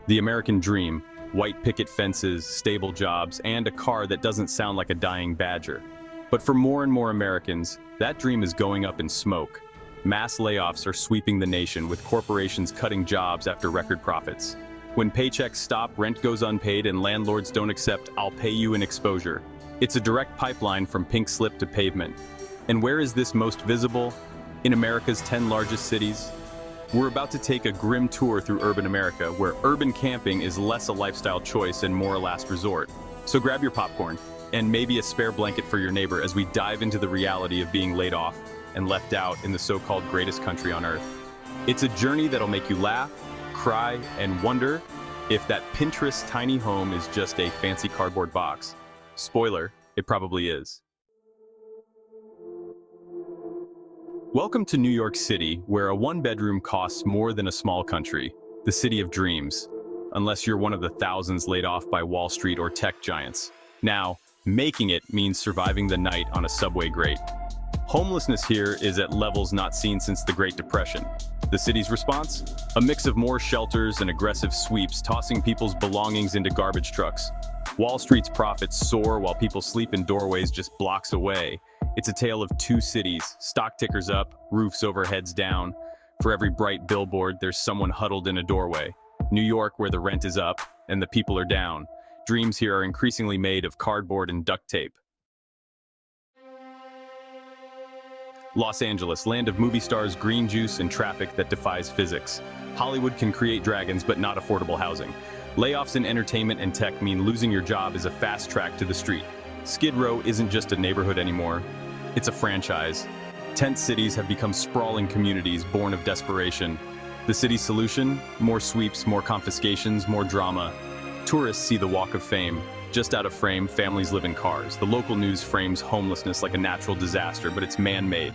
The American dream, white picket fences, stable jobs, and a car that doesn't sound like a dying badger. But for more and more Americans, that dream is going up in smoke. Mass layoffs are sweeping the nation, with corporations cutting jobs after record profits. When paychecks stop, rent goes unpaid, and landlords don't accept "I'll pay you in exposure." It's a direct pipeline from pink slip to pavement. And where is this most visible? In America's 10 largest cities. We're about to take a grim tour through urban America, where urban camping is less a lifestyle choice and more a last resort. So grab your popcorn, and maybe a spare blanket for your neighbor as we dive into the reality of being laid off and left out in the so-called greatest country on earth. It's a journey that'll make you laugh, cry, and wonder if that Pinterest tiny home is just a fancy cardboard box. Spoiler, it probably is. Welcome to New York City, where a one-bedroom costs more than a small country, the city of dreams, unless you're one of the thousands laid off by Wall Street or tech giants. Now, making it means surviving the night on a subway grate. Homelessness here is at levels not seen since the Great Depression. The city's response? A mix of more shelters and aggressive sweeps tossing people's belongings into garbage trucks. Wall Street's profits soar while people sleep in doorways just blocks away. It's a tale of two cities, stock tickers up, roofs over heads down. For every bright billboard, there's someone huddled in a doorway. New York, where the rent is up and the people are down. Dreams here are increasingly made of cardboard and duct tape. Los Angeles, land of movie stars, green juice, and traffic that defies physics. Hollywood can create dragons, but not affordable housing. Layoffs in entertainment and tech mean losing your job is a fast track to the street. Skid Row isn't just a neighborhood anymore. It's a franchise. Tent cities have become sprawling communities born of desperation. The city's solution? More sweeps, more confiscations, more drama. Tourists see the Walk of Fame. Just out of frame, families live in cars. The local news frames homelessness like a natural disaster, but it's man-made,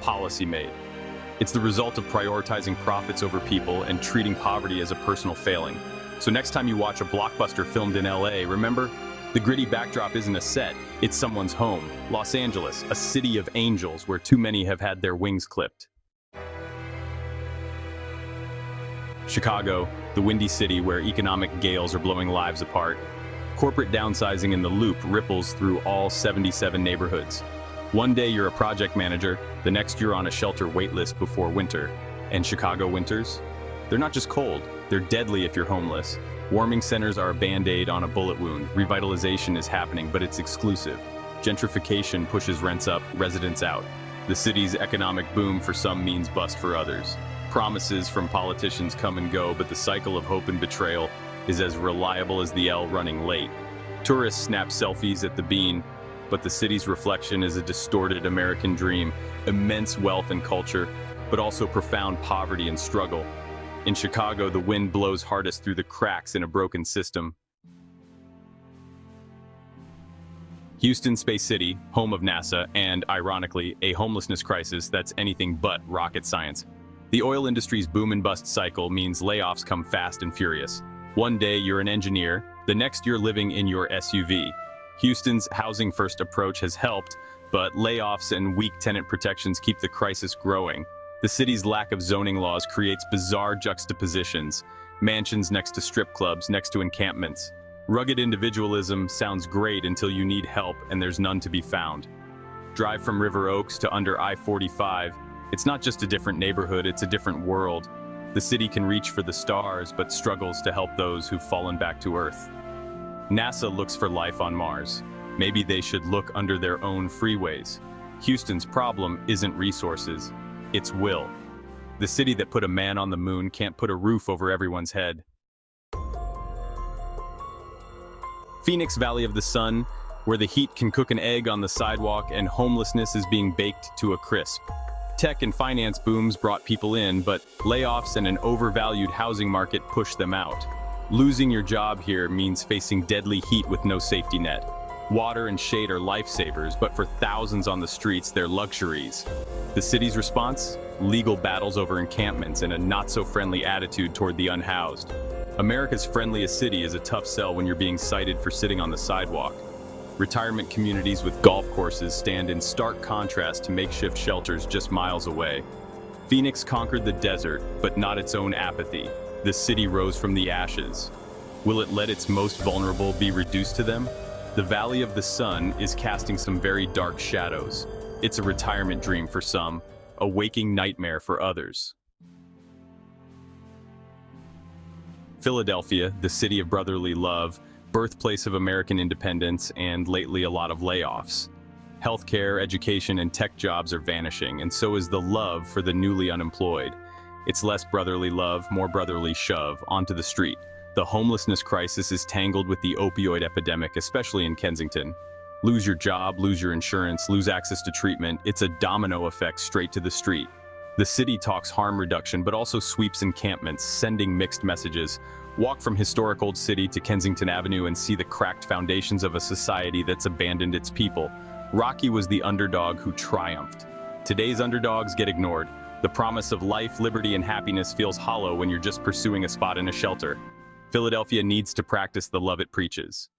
policy-made. It's the result of prioritizing profits over people and treating poverty as a personal failing. So next time you watch a blockbuster filmed in LA, remember, the gritty backdrop isn't a set, it's someone's home. Los Angeles, a city of angels where too many have had their wings clipped. Chicago, the windy city where economic gales are blowing lives apart. Corporate downsizing in the loop ripples through all 77 neighborhoods. One day you're a project manager, the next you're on a shelter waitlist before winter. And Chicago winters? They're not just cold, they're deadly if you're homeless. Warming centers are a band-aid on a bullet wound. Revitalization is happening, but it's exclusive. Gentrification pushes rents up, residents out. The city's economic boom for some means bust for others. Promises from politicians come and go, but the cycle of hope and betrayal is as reliable as the L running late. Tourists snap selfies at the Bean, but the city's reflection is a distorted American dream, immense wealth and culture, but also profound poverty and struggle. In Chicago, the wind blows hardest through the cracks in a broken system. Houston, Space City, home of NASA, and, ironically, a homelessness crisis that's anything but rocket science. The oil industry's boom and bust cycle means layoffs come fast and furious. One day you're an engineer, the next you're living in your SUV. Houston's housing-first approach has helped, but layoffs and weak tenant protections keep the crisis growing. The city's lack of zoning laws creates bizarre juxtapositions. Mansions next to strip clubs, next to encampments. Rugged individualism sounds great until you need help and there's none to be found. Drive from River Oaks to under I-45. It's not just a different neighborhood, it's a different world. The city can reach for the stars, but struggles to help those who've fallen back to Earth. NASA looks for life on Mars. Maybe they should look under their own freeways. Houston's problem isn't resources, it's will. The city that put a man on the moon can't put a roof over everyone's head. Phoenix, Valley of the Sun, where the heat can cook an egg on the sidewalk and homelessness is being baked to a crisp. Tech and finance booms brought people in, but layoffs and an overvalued housing market pushed them out. Losing your job here means facing deadly heat with no safety net. Water and shade are lifesavers, but for thousands on the streets, they're luxuries. The city's response? Legal battles over encampments and a not-so-friendly attitude toward the unhoused. America's friendliest city is a tough sell when you're being cited for sitting on the sidewalk. Retirement communities with golf courses stand in stark contrast to makeshift shelters just miles away. Phoenix conquered the desert, but not its own apathy. the city rose from the ashes. Will it let its most vulnerable be reduced to them? The Valley of the Sun is casting some very dark shadows. It's a retirement dream for some, a waking nightmare for others. Philadelphia, the city of brotherly love, birthplace of American independence, and lately a lot of layoffs. Healthcare, education, and tech jobs are vanishing, and so is the love for the newly unemployed. It's less brotherly love, more brotherly shove onto the street. The homelessness crisis is tangled with the opioid epidemic, especially in Kensington. Lose your job, lose your insurance, lose access to treatment. It's a domino effect straight to the street. The city talks harm reduction, but also sweeps encampments, sending mixed messages. Walk from historic Old City to Kensington Avenue and see the cracked foundations of a society that's abandoned its people. Rocky was the underdog who triumphed. Today's underdogs get ignored. The promise of life, liberty, and happiness feels hollow when you're just pursuing a spot in a shelter. Philadelphia needs to practice the love it preaches.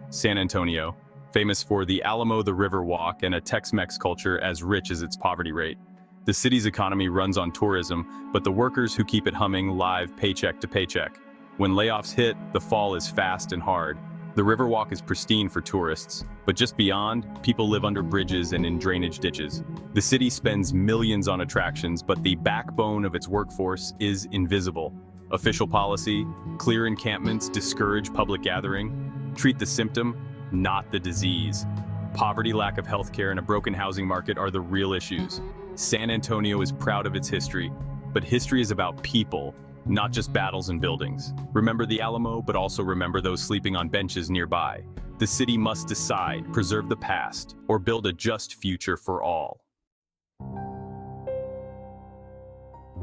San Antonio, famous for the Alamo the River Walk and a Tex-Mex culture as rich as its poverty rate. The city's economy runs on tourism, but the workers who keep it humming live paycheck to paycheck. When layoffs hit, the fall is fast and hard. The Riverwalk is pristine for tourists, but just beyond, people live under bridges and in drainage ditches. The city spends millions on attractions, but the backbone of its workforce is invisible. Official policy, clear encampments discourage public gathering. Treat the symptom, not the disease. Poverty, lack of healthcare, and a broken housing market are the real issues. San Antonio is proud of its history, but history is about people, not just battles and buildings. Remember the Alamo, but also remember those sleeping on benches nearby. The city must decide, preserve the past, or build a just future for all.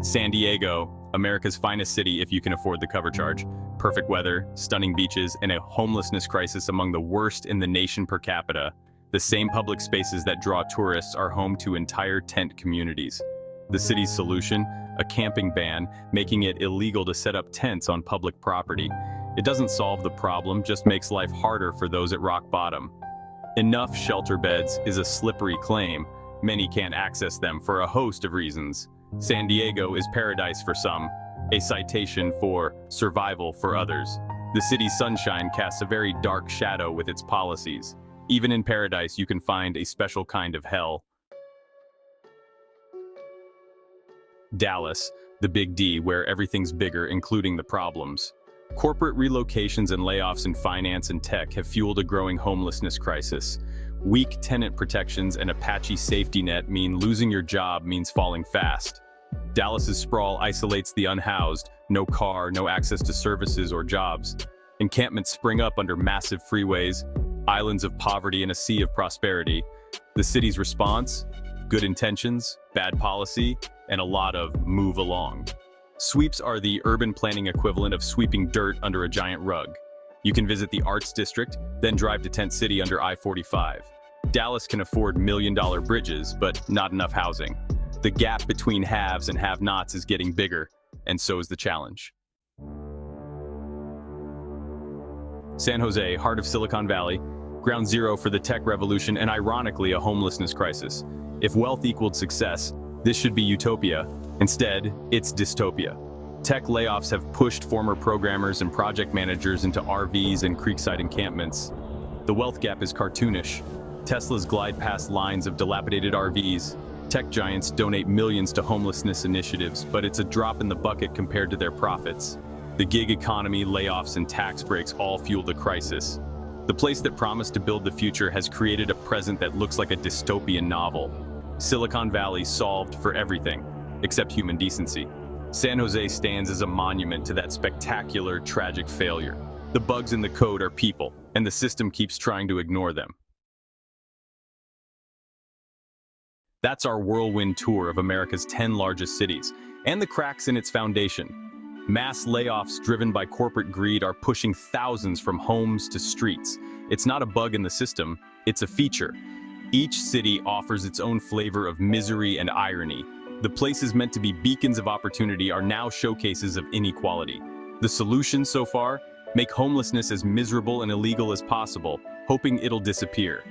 San Diego, America's finest city if you can afford the cover charge. Perfect weather, stunning beaches, and a homelessness crisis among the worst in the nation per capita. The same public spaces that draw tourists are home to entire tent communities. The city's solution? A camping ban, making it illegal to set up tents on public property. It doesn't solve the problem, just makes life harder for those at rock bottom. Enough shelter beds is a slippery claim. Many can't access them for a host of reasons. San Diego is paradise for some, a citation for survival for others. The city's sunshine casts a very dark shadow with its policies. Even in paradise, you can find a special kind of hell. Dallas, the big D, where everything's bigger, including the problems. Corporate relocations and layoffs in finance and tech have fueled a growing homelessness crisis. Weak tenant protections and a patchy safety net mean losing your job means falling fast. Dallas's sprawl isolates the unhoused, no car, no access to services or jobs. Encampments spring up under massive freeways, islands of poverty and a sea of prosperity. The city's response? Good intentions, bad policy, and a lot of move along. Sweeps are the urban planning equivalent of sweeping dirt under a giant rug. You can visit the Arts District, then drive to Tent City under I-45. Dallas can afford million-dollar bridges, but not enough housing. The gap between haves and have-nots is getting bigger, and so is the challenge. San Jose, heart of Silicon Valley, ground zero for the tech revolution and ironically a homelessness crisis. If wealth equaled success, this should be utopia. Instead, it's dystopia. Tech layoffs have pushed former programmers and project managers into RVs and creekside encampments. The wealth gap is cartoonish. Teslas glide past lines of dilapidated RVs. Tech giants donate millions to homelessness initiatives, but it's a drop in the bucket compared to their profits. The gig economy, layoffs, and tax breaks all fuel the crisis. The place that promised to build the future has created a present that looks like a dystopian novel. Silicon Valley solved for everything, except human decency. San Jose stands as a monument to that spectacular, tragic failure. The bugs in the code are people, and the system keeps trying to ignore them. That's our whirlwind tour of America's 10 largest cities, and the cracks in its foundation. Mass layoffs driven by corporate greed are pushing thousands from homes to streets. It's not a bug in the system, it's a feature. Each city offers its own flavor of misery and irony. The places meant to be beacons of opportunity are now showcases of inequality. The solution so far? Make homelessness as miserable and illegal as possible, hoping it'll disappear.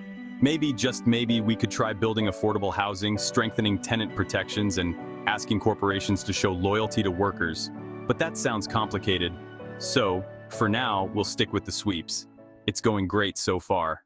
Maybe, just maybe, we could try building affordable housing, strengthening tenant protections, and asking corporations to show loyalty to workers. But that sounds complicated. So, for now, we'll stick with the sweeps. It's going great so far.